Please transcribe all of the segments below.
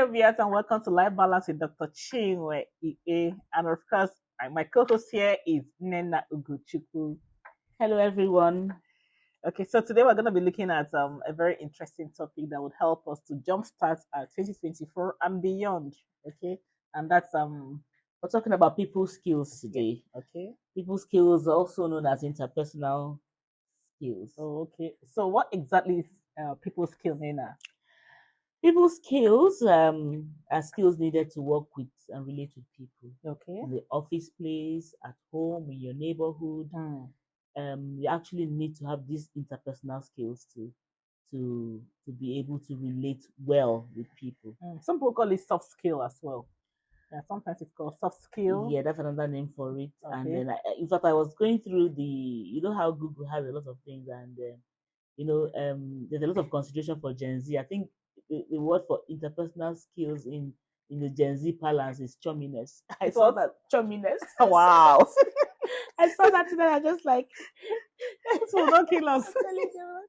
Hello, viewers, and welcome to Life Balance with Dr. Chinwe EA. And of course, my co-host here is Nena Uguchukwu. Hello, everyone. Okay, so today we're going to be looking at a very interesting topic that would help us to jumpstart 2024 and beyond. Okay, and that's We're talking about people skills today. Okay. People skills, also known as interpersonal skills. Oh, okay. So what exactly is people skill, Nena? People skills are skills needed to work with and relate with people. Okay. In the office place, at home, in your neighborhood. You actually need to have these interpersonal skills to be able to relate well with people. Some people call it soft skill as well. Yeah, sometimes it's called soft skill. Yeah, that's another name for it. Okay. And then, in fact, I was going through you know how Google has a lot of things, and there's a lot of consideration for Gen Z. I think the word for interpersonal skills in the Gen Z parlance is chumminess. I saw that chumminess. Wow. I saw that today. I just like, this will not kill us.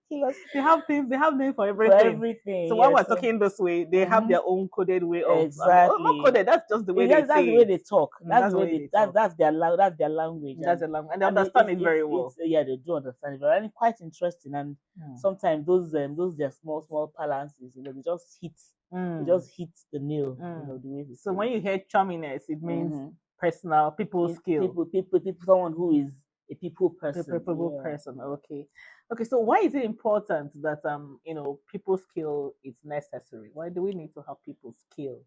Kill us. They have things. They have names for everything. For everything. So when we're talking this way, they have their own coded way of. Exactly. Not coded. That's just the way they say. That's the way they talk. That's the way they talk. That's their language. That's their language. That's their language, and they understand it very well. Yeah, they do understand it very well. And it's quite interesting. And sometimes those their small balances, they just hit. They just hit the nail. The way so when you hear chumminess, it means personal people skill. People, someone who is a people person. Person. Okay. So why is it important that people skill is necessary? Why do we need to have people skill?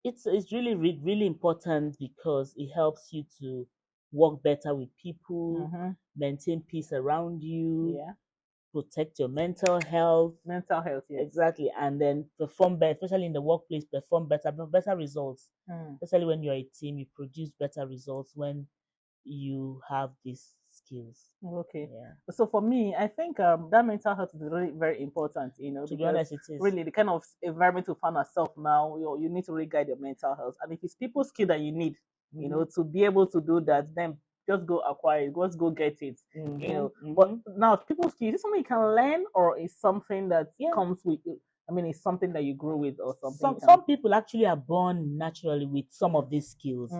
It's really really important because it helps you to work better with people, maintain peace around you, protect your mental health. Mental health, yes. Exactly. And then perform better, especially in the workplace, perform better results. Especially when you're a team, you produce better results when you have these skills. Okay. Yeah. So for me, I think that mental health is really very important, To be honest, it is. Really the kind of environment we find ourselves now, you need to really guide your mental health. And if it's people skill that you need, to be able to do that, then just go acquire it, just go get it. But now people skill, is this something you can learn, or is something that comes with you? I mean, it's something that you grow with, or something. Some people actually are born naturally with some of these skills,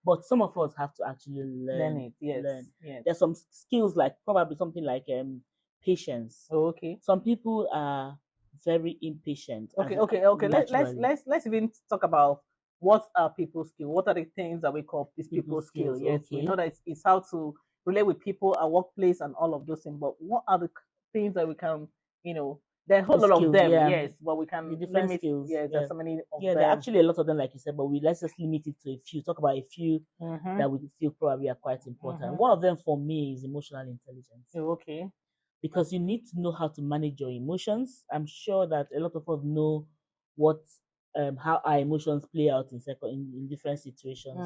but some of us have to actually learn it. Yes. Yes. There's some skills like probably something like patience. Oh, okay. Some people are very impatient. Okay. Let's even talk about what are people skills. What are the things that we call these people skills? Yes, we know that it's how to relate with people, our workplace, and all of those things. But what are the things that we can, there are a whole lot of them, yes, but we can the different skills. Yes, there's so many of them. There are actually a lot of them, like you said, but let's just limit it to a few. Talk about a few that we feel probably are quite important. One of them for me is emotional intelligence. Okay. Because you need to know how to manage your emotions. I'm sure that a lot of us know how our emotions play out in different situations.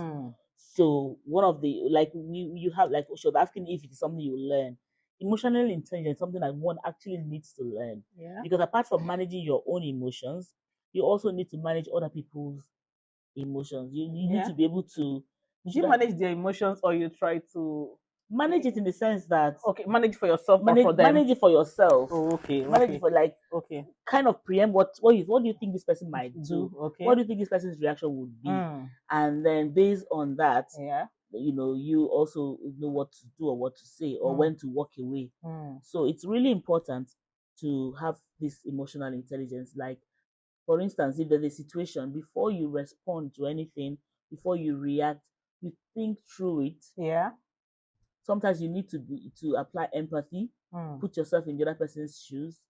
So one of the you have should asking if it is something you learn. Emotional intelligence is something that one actually needs to learn. Yeah. Because apart from managing your own emotions, you also need to manage other people's emotions. You need to be able to. Do you manage their emotions, or you try to manage it in the sense that manage for yourself, or for them? Manage it for yourself. Oh, okay. Manage it for kind of preempt what do you think this person might do? Okay. What do you think this person's reaction would be? And then based on that, you also know what to do or what to say or when to walk away. So it's really important to have this emotional intelligence. Like, for instance, if there's a situation, before you respond to anything, before you react, you think through it. Yeah. Sometimes you need to apply empathy, put yourself in the other person's shoes.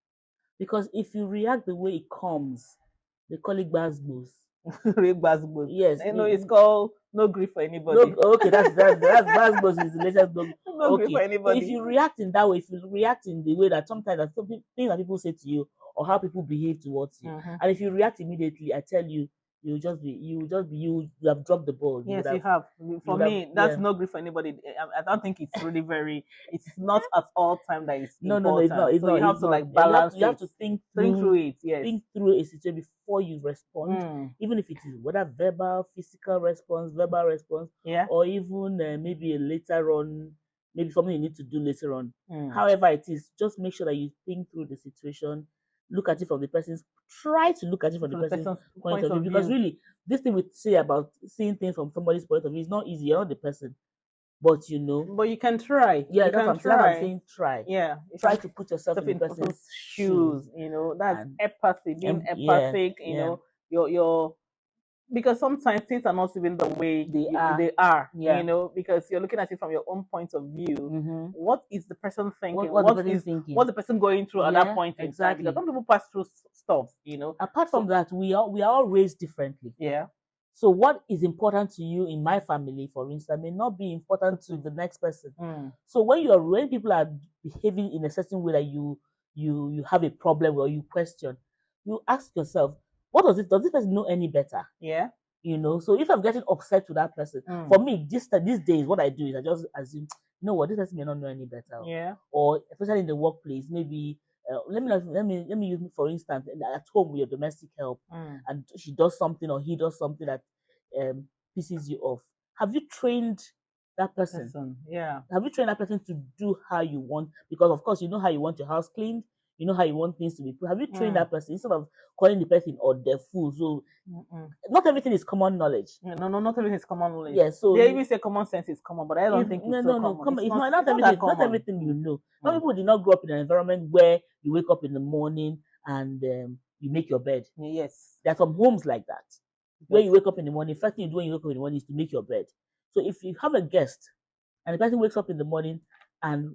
Because if you react the way it comes, they call it basbos. Yes. It's called no grief for anybody. That's basbos is the latest book. No grief for anybody. So if you react in that way, if you react in the way that sometimes things that people say to you or how people behave towards you, and if you react immediately, I tell you, you have dropped the ball. Yes, you have. For me, that's no grief for anybody. I don't think it's really it's not at all time that it's important. No, it's not. You have to balance. You have to think through it. Yes. Think through a situation before you respond, even if it is whether verbal, physical response, or even maybe later on, maybe something you need to do later on. However it is, just make sure that you think through the situation. look at it from the person's, try to look at it from the person's point of view. Because really, this thing we say about seeing things from somebody's point of view is not easy. You're not the person. But you know, but you can try. Yeah, you that's can what try. I'm saying. Try. Yeah, try to put yourself in the person's shoes. You know, that's empathy, being empathic. You know, your because sometimes things are not even the way they are. You know, because you're looking at it from your own point of view. What is the person thinking? What what's the person going through at that point in time? Because some people pass through stuff. You know. Apart from that, we are all raised differently. Yeah. So what is important to you in my family, for instance, may not be important to the next person. So when people are behaving in a certain way that you have a problem or you question, you ask yourself, does this person know any better? Yeah. You know, so if I'm getting upset with that person, for me, these days, what I do is I just assume, you know what, this person may not know any better. Yeah. Or especially in the workplace, maybe let me use for instance, at home with your domestic help, and she does something or he does something that pisses you off. Have you trained that person? Yeah. Have you trained that person to do how you want? Because of course you know how you want your house cleaned. You know how you want things to be put. Have you trained that person instead of calling the person or the fool? So not everything is common knowledge. No, not everything is common knowledge. Yeah, so they even say common sense is common, but I don't think it's so common. It's not everything you know. Some people did not grow up in an environment where you wake up in the morning and you make your bed. Yes, there are some homes like that where you wake up in the morning. First thing you do when you wake up in the morning is to make your bed. So if you have a guest and the person wakes up in the morning and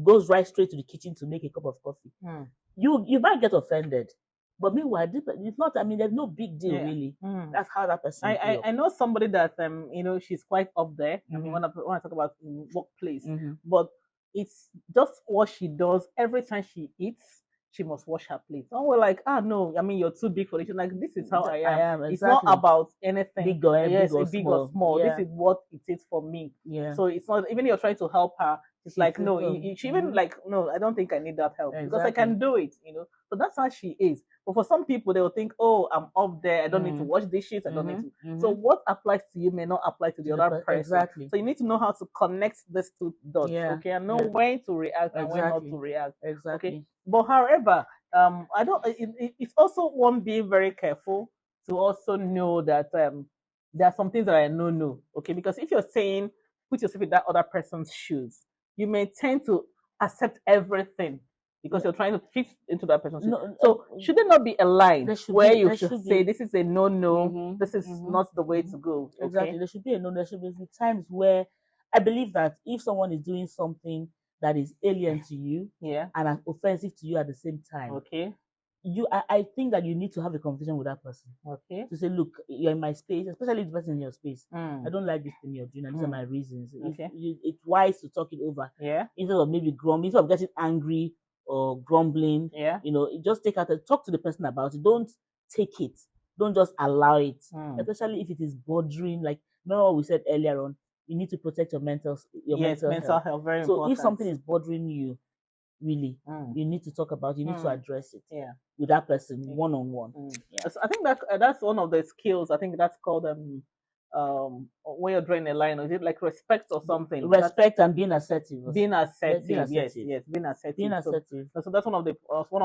goes right straight to the kitchen to make a cup of coffee, you might get offended. But meanwhile, it's not. I mean, there's no big deal really. That's how that person. I know somebody that you know, she's quite up there. I mean, when I talk about workplace, but it's just what she does every time she eats. She must wash her plate. And we're like, no, I mean, you're too big for it. She's like, this is how I am. Exactly. It's not about anything big or small. This is what it is for me. Yeah. So it's not, even you're trying to help her. It's like, no, she even like, no, I don't think I need that help because I can do it, you know. So that's how she is. But for some people, they'll think, oh, I'm up there. I don't need to wash dishes. I don't need to. So what applies to you may not apply to the other person. Exactly. So you need to know how to connect these two dots, okay, and know when to react and when not to react. Exactly. Okay. But however, I don't. It's also one being very careful to also know that there are some things that are no. Okay, because if you're saying put yourself in that other person's shoes, you may tend to accept everything because you're trying to fit into that person's shoes. So should there not be a line where you should say this is a no, this is not the way to go? Okay? Exactly. There should be a no. There should be times where I believe that if someone is doing something that is alien to you, and offensive to you at the same time, okay, I think that you need to have a conversation with that person. Okay. To say, look, you're in my space, especially the person in your space. I don't like this thing you're doing, and these are my reasons. Okay. It's wise to talk it over. Yeah. Instead of maybe grumbling, instead of getting angry or grumbling. Yeah. You know, just talk to the person about it. Don't take it. Don't just allow it. Especially if it is bothering, like remember what we said earlier on. You need to protect your mental health. Very important. So if something is bothering you, really, you need to talk about it. You need to address it. With that person, one-on-one. So I think that's one of the skills. I think that's called when you're drawing a line. Is it like respect or something? Respect and being assertive. Being assertive. Yes, being assertive. Being assertive. So that's one of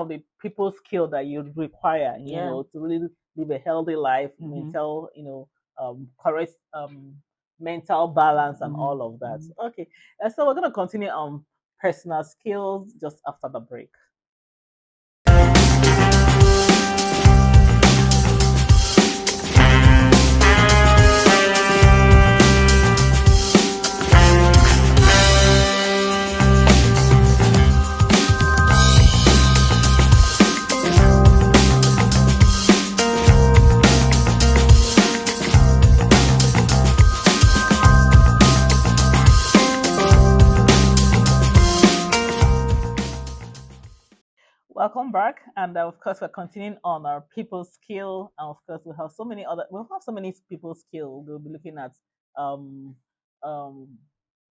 the people skill that you require. You know, to really live a healthy life, mental, correct mental balance and all of that. Okay, so we're gonna continue on personal skills just after the break. Welcome back, and of course we're continuing on our people skill, and of course we have so many people skill. We'll be looking at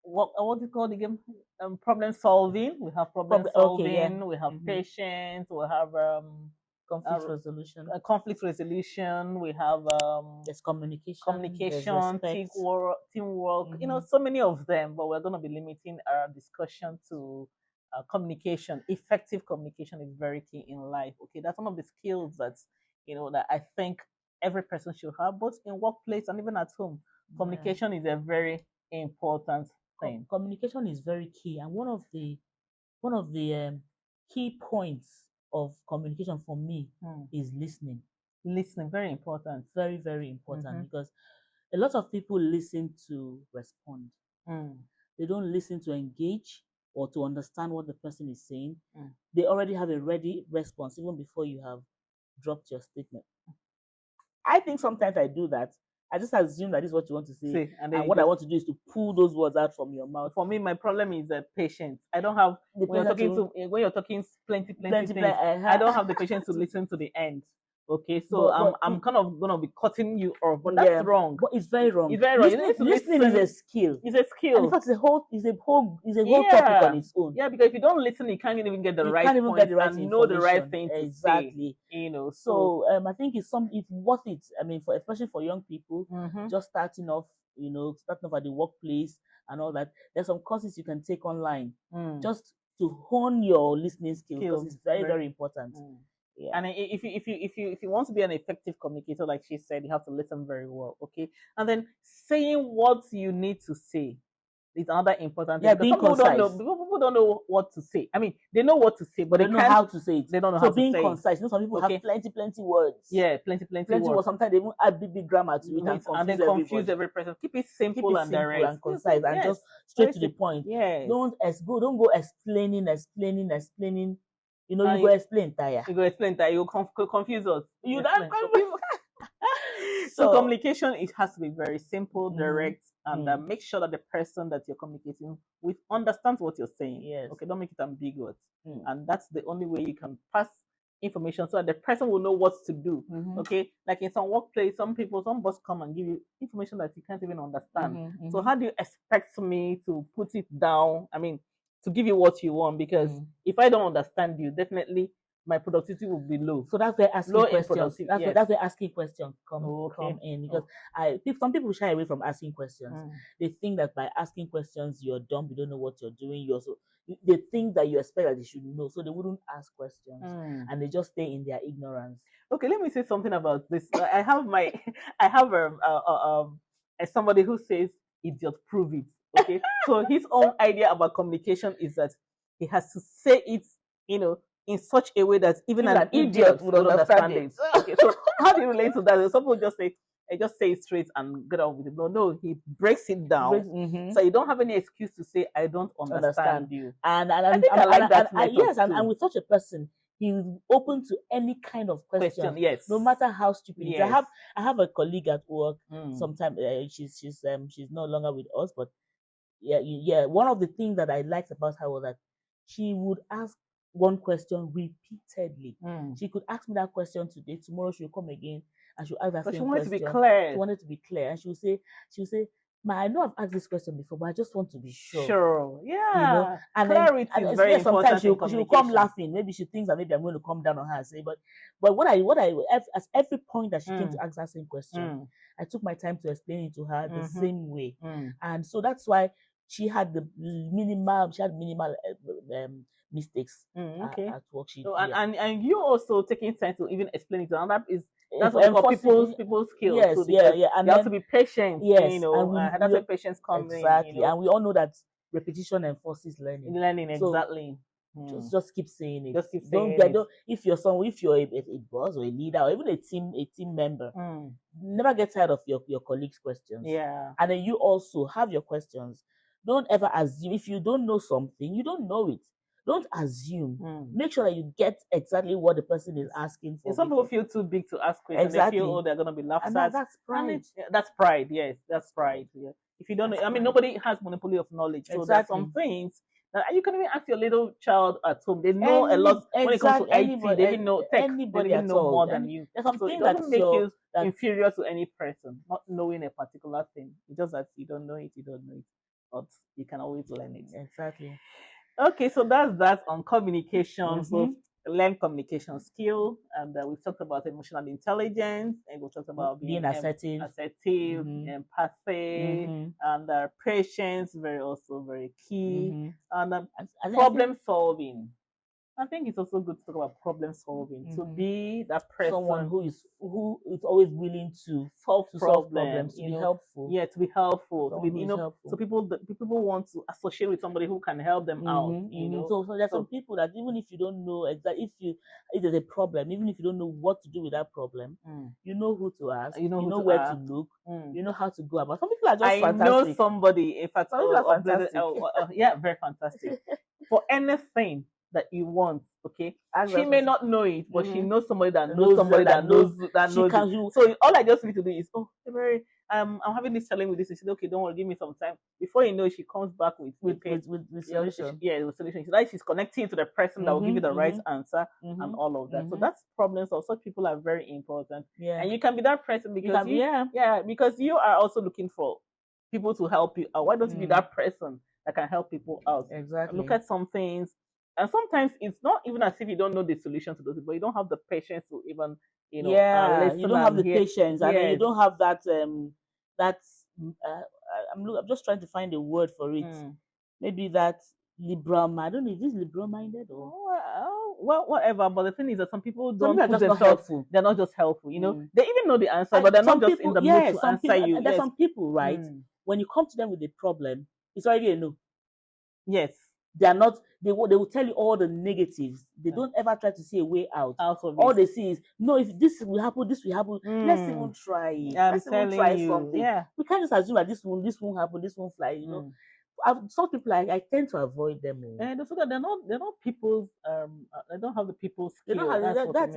what do you call the game? Problem solving. We have problem solving. We have patience. We have conflict resolution. We have there's communication, teamwork. You know, so many of them. But we're going to be limiting our discussion to communication, effective communication is very key in life. Okay, that's one of the skills that that I think every person should have, both in workplace and even at home. Communication is a very important thing. Communication is very key, and one of the key points of communication for me is listening. Listening, very important. Very, very important, because a lot of people listen to respond. They don't listen to engage or to understand what the person is saying. They already have a ready response even before you have dropped your statement. I think sometimes I do that. I just assume that this is what you want to say, and what I want to do is to pull those words out from your mouth. For me, my problem is patience. I don't have when you're talking plenty things. I don't have the patience to listen to the end. Okay, so I'm kind of gonna be cutting you off, but that's wrong. But it's very wrong. It's very wrong. Listening is a skill. It's a skill. And in fact, it's a whole topic on its own. Yeah, because if you don't listen, you can't even get the right point and know the right thing to say. So I think it's worth it. I mean, especially for young people, just starting off at the workplace and all that. There's some courses you can take online just to hone your listening skills, because it's very, very important. Yeah. And if you want to be an effective communicator, like she said, you have to listen very well, okay? And then saying what you need to say is another important thing. Yeah, being concise. People don't know what to say. I mean, they know what to say, but they don't know how to say it. They don't know how to say it. So being concise. Some people have plenty words. Yeah, plenty words. Sometimes they even add big grammar to it and then confuse every person. Keep it simple and direct and concise, and just straight to the point. Yeah. Don't go explaining. You go explain tire. You go explain tire. You confuse us. You don't confuse. So communication, it has to be very simple, direct, and make sure that the person that you're communicating with understands what you're saying. Yes. Okay, don't make it ambiguous. And that's the only way you can pass information so that the person will know what to do. Okay, like in some workplace, some boss come and give you information that you can't even understand. So how do you expect me to put it down? I mean, to give you what you want, because if I don't understand you, definitely my productivity will be low. So that's where asking questions. That's where asking questions come in, because some people shy away from asking questions. They think that by asking questions you're dumb, you don't know what you're doing. They think that you expect that they should know, so they wouldn't ask questions, and they just stay in their ignorance. Okay, let me say something about this. I have somebody who says, "Idiot, prove it." Okay, so his own idea about communication is that he has to say it, in such a way that even an idiot would understand it. Okay, so how do you relate to that? Some people just say, I just say it straight and get on with it. No, he breaks it down. So you don't have any excuse to say, I don't understand you. And I think I like that. Yes, and with such a person, he's open to any kind of question. Yes, no matter how stupid. Yes. I have a colleague at work. Sometimes she's no longer with us, but one of the things that I liked about her was that she would ask one question repeatedly. She could ask me that question today. Tomorrow she'll come again and she'll ask that same question. She wanted to be clear. She wanted to be clear, and she'll say, "Ma, I know I've asked this question before, but I just want to be sure." Sure, yeah. And clarity is very important. Sometimes she'll come laughing. Maybe she thinks that maybe I'm going to come down on her and say, but as every point that she came to ask that same question, I took my time to explain it to her the same way, and so that's why she had minimal mistakes at work. And you also taking time to even explain it to her. That's what people's skills. Yes, too, and you have to be patient. Yes, and that's where patience comes in. Exactly, and we all know that repetition enforces learning. Exactly. Just keep saying it. Just keep saying it. If you're a boss or a leader or even a team member, never get tired of your colleagues' questions. Yeah, and then you also have your questions. Don't ever assume. If you don't know something, you don't know it. Don't assume. Make sure that you get exactly what the person is asking for. Some people feel too big to ask questions. Exactly. They feel, they're going to be laughed at. That's pride. That's pride. Yes, that's pride. Yeah. If you don't know, nobody has monopoly of knowledge. So there's some things that you can even ask your little child at home. They know a lot when it comes to IT. They even know tech. They even know more than you. There's something so it doesn't make you inferior to any person, not knowing a particular thing. It's just that you don't know it, but you can always learn it. Exactly. Okay, so that's that on communication. So learn communication skill, and we've talked about emotional intelligence, and we talked about being assertive, empathy, and patience, very key, and problem solving. I think it's also good to talk about problem solving. To be that person, someone who is always willing to solve problems, to be helpful. Yeah, to be helpful. Helpful. So people want to associate with somebody who can help them out. So there's some people that even if you don't know exactly if there's a problem, even if you don't know what to do with that problem, you know who to ask, you know where to look, you know how to go about. Some people are just fantastic. I know somebody. In fact, some people are fantastic. Yeah, very fantastic. For anything that you want, okay? She may not know it, but she knows somebody that knows somebody that knows it. So all I just need to do is, oh, Mary, I'm having this challenge with this. She said, okay, don't worry, give me some time. Before you know it, she comes back with solution. With solution. She's connecting to the person that will give you the right answer and all of that. So that's problems of such people are very important. Yeah. And you can be that person because because you are also looking for people to help you out. Why don't you be that person that can help people out? Exactly. Look at some things. And sometimes it's not even as if you don't know the solution to those people. You don't have the patience to even, you don't have the patience, and then you don't have that I'm just trying to find a word for it. Maybe that liberal. I don't know. Is this liberal minded or? Well, whatever. But the thing is that some people don't put themselves. Helpful. They're not just helpful. You know, they even know the answer, but they're not just in the mood to answer you. There's some people, right? When you come to them with a problem, it's already a no. Yes. They are not. They will tell you all the negatives. They don't ever try to see a way out. All they see is no. If this will happen, this will happen. Let's even try it. Let's even try something. Yeah. We can't just assume that this won't happen. This won't fly. You know. Some people I tend to avoid them. And the fact that they're not people's they don't have the people's skills. They don't have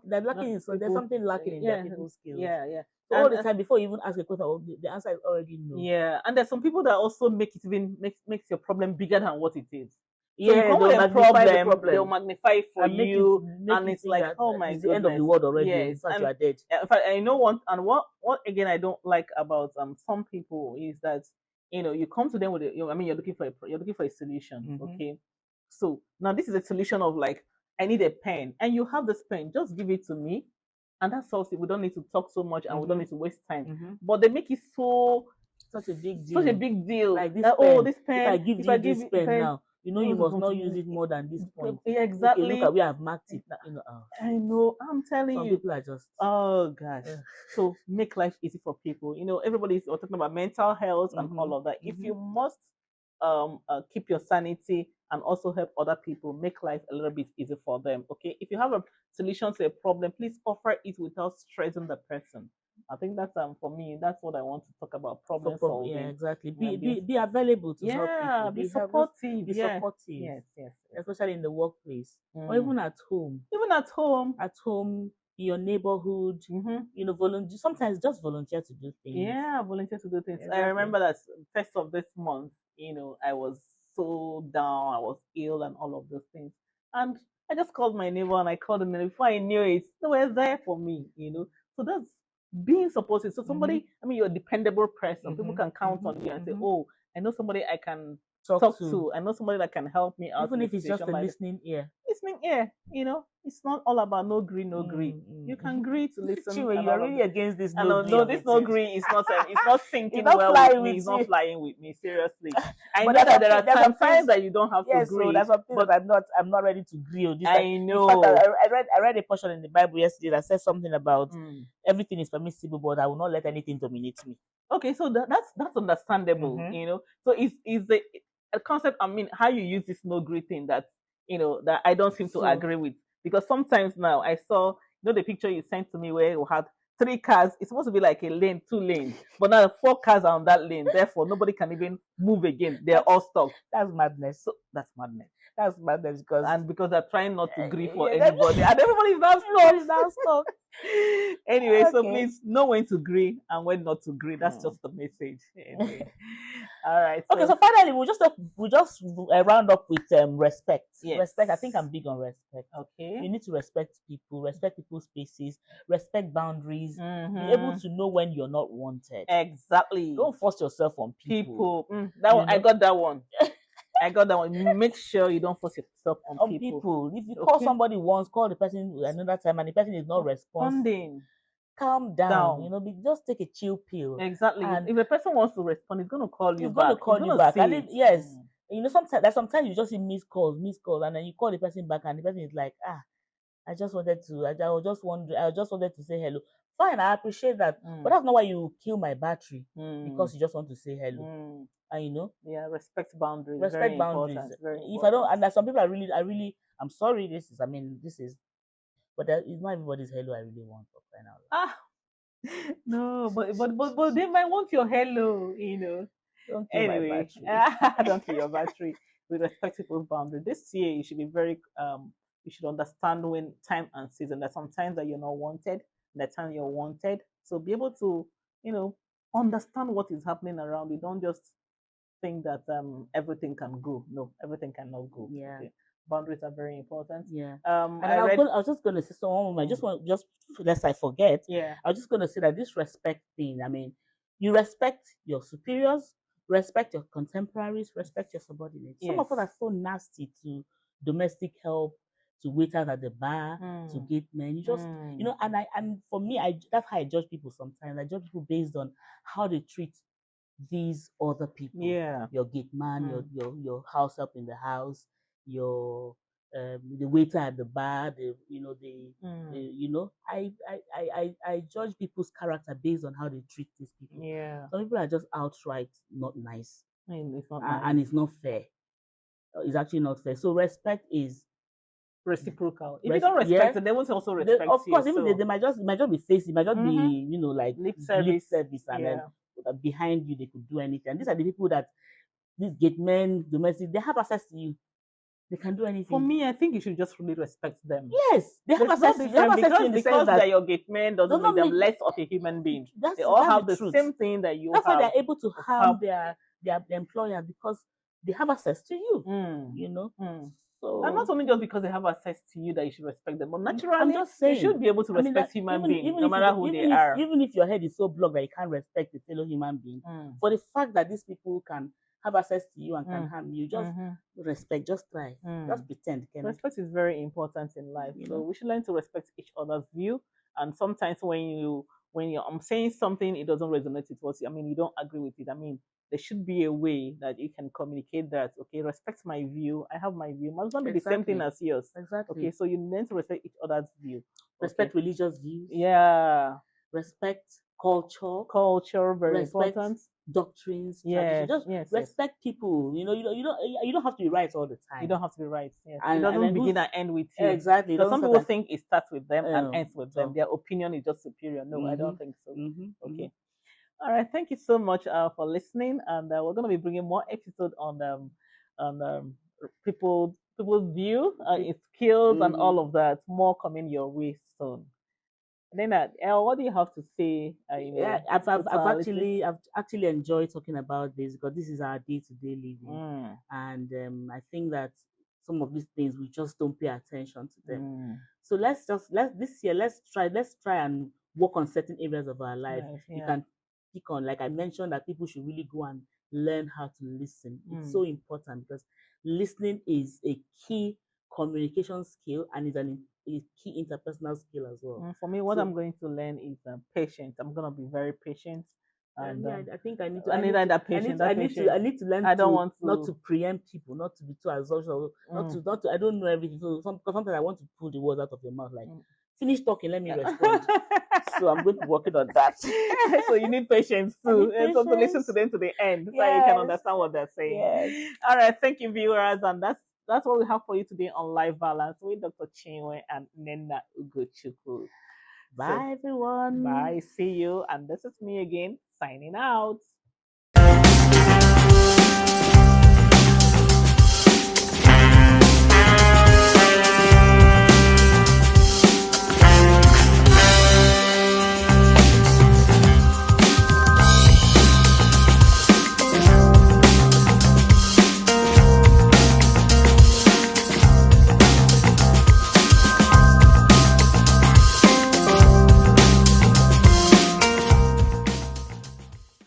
they're lacking. So there's something lacking in their people's skills. Yeah. So all the time before you even ask a question, the answer is already no. Yeah, and there's some people that also makes your problem bigger than what it is. So yeah, they'll magnify the problem. They'll magnify it for you, and it's like, oh my god, it's the end of the world already. Yes, and you are dead. In fact, I know what again I don't like about some people is that you come to them with you're looking for a solution, okay? So now this is a solution of like, I need a pen, and you have this pen, just give it to me, and that solves it. We don't need to talk so much, and we don't need to waste time. But they make it such a big deal. Like this pen. This pen. If I give you this pen now, you must not use it more than this point. Yeah, exactly. Okay, look at we have marked it. I know. I'm telling some you. People are just. Oh gosh. So make life easy for people. Everybody's talking about mental health and all of that. If you must keep your sanity and also help other people, make life a little bit easy for them. Okay. If you have a solution to a problem, please offer it without stressing the person. I think that's for me. That's what I want to talk about. Problem solving. Yeah, exactly. Be available to help people. Be supportive. Be supportive. Yes. Especially in the workplace or even at home. At home, in your neighborhood. Volunteer. Sometimes just volunteer to do things. Yeah, volunteer to do things. Exactly. I remember that first of this month. I was so down. I was ill and all of those things. And I just called my neighbor and I called them, and before I knew it, they were there for me. So that's being supportive. So somebody, you're a dependable person. People can count on you and say, oh, I know somebody I can talk to. I know somebody that can help me out. Even if it's just a listening ear. Listening ear, it's not all about no agree. You can agree to listen. Chiwe, you are really against this no agree. No, this no agree is not it's not thinking well with me. It's not flying with me, seriously. I know that there are times that you don't have to agree. So that's something that I'm not ready to agree on. I know. In fact, I read a portion in the Bible yesterday that says something about everything is permissible, but I will not let anything dominate me. Okay, so that's understandable, So is the concept, how you use this no agree thing that that I don't seem to agree with, because sometimes now I saw the picture you sent to me where you had 3 cars. It's supposed to be like a lane, 2 lanes, but now 4 cars are on that lane. Therefore, nobody can even move again. They're all stuck. That's madness. So that's madness. That's madness because they're trying not to agree for anybody, and everybody's now stuck. Anyway, so please know when to agree and when not to agree. That's just the message. Anyway. All right. So finally, we just round up with respect. Yes. Respect. I think I'm big on respect. Okay. You need to respect people, respect people's spaces, respect boundaries. Be able to know when you're not wanted. Exactly. Don't force yourself on people. That one, I got that one. I got that one. Make sure you don't force yourself on people. If you call somebody once, call the person another time, and the person is not responding, calm down. Just take a chill pill. Exactly. And if the person wants to respond, he's going to call you he's back. Going to call you back. And yes, sometimes you just see missed calls, and then you call the person back, and the person is like, I just wanted to say hello. Fine, I appreciate that, but that's not why you kill my battery because you just want to say hello. And respect boundaries. Respect boundaries. If I don't, and there's some people I'm sorry. This is, but it's not everybody's hello I really want for crying out loud. No, but they might want your hello. Don't kill my battery. Don't kill your battery. We respect people's boundaries. This year, you should be very you should understand when time and season. There's sometimes that you're not wanted, that time you're wanted. So be able to, understand what is happening around you. Don't just think that everything can go. No, everything cannot go. Yeah. Okay. Boundaries are very important. Yeah. And I was just going to say someone. Just lest I forget. Yeah. I was just going to say that this respect thing. You respect your superiors, respect your contemporaries, respect your subordinates. Yes. Some of us are so nasty to domestic help, to waiters at the bar, to gate men. You just, and for me, that's how I judge people sometimes. I judge people based on how they treat these other people. Yeah. Your gate man, your house help in the house, your the waiter at the bar, I judge people's character based on how they treat these people. Yeah. Some people are just outright not nice. And it's not nice. And it's not fair. It's actually not fair. So respect is reciprocal. If you don't respect it, they won't also respect you. Of course, even they might just be facing, it might just be, like lip service, and then behind you they could do anything. And these are the people that these gate men, domestic, they have access to you. They can do anything. For me, I think you should just really respect them. Yes, they have access to you. Because they're your gate men doesn't make them less of a human being. They all have the same thing that you have. That's why they're able to harm their employer, because they have access to you. So, and not only just because they have access to you that you should respect them, but naturally, I'm just saying, you should be able to respect human beings, no matter who they are. Even if your head is so blocked that you can't respect a fellow human being, for the fact that these people can have access to you and can harm you, just respect, just try, just pretend. Respect is very important in life, so we should learn to respect each other's view. And sometimes when I'm saying something, it doesn't resonate with what you don't agree with it. There should be a way that you can communicate that, okay, respect my view. I have my view. It must not be the same thing as yours. Exactly. Okay, so you need to respect each other's view. Respect religious views. Yeah. Respect culture. Culture, very important. Doctrines. Yes. Just respect people. You don't have to be right all the time. You don't have to be right. Yes. It doesn't begin and end with you. Exactly. Because some people think it starts with them and ends with them. Their opinion is just superior. No, I don't think so. Okay. All right, thank you so much for listening, and we're going to be bringing more episodes on people's view, skills, and all of that. More coming your way soon. And then, what do you have to say? I've actually enjoyed talking about this, because this is our day-to-day living, and I think that some of these things we just don't pay attention to them. So let's try and work on certain areas of our life. You can pick on, like I mentioned, that people should really go and learn how to listen. It's so important, because listening is a key communication skill and is a key interpersonal skill as well. For me, what I'm going to learn is patience. I'm going to be very patient. And I think I need to. I need that patience. I need to learn. I don't want to, not to preempt people, not to be too exhausted, not to. I don't know everything. So sometimes I want to pull the words out of your mouth, like finish talking, let me respond. So I'm going to work it on that. So you need patience too. And so to listen to them to the end, so you can understand what they're saying. Yes. All right, thank you, viewers, and that's what we have for you today on Life Balance with Dr. Chinwe and Nena Ugochukwu. Bye, everyone. Bye. See you. And this is me again, signing out.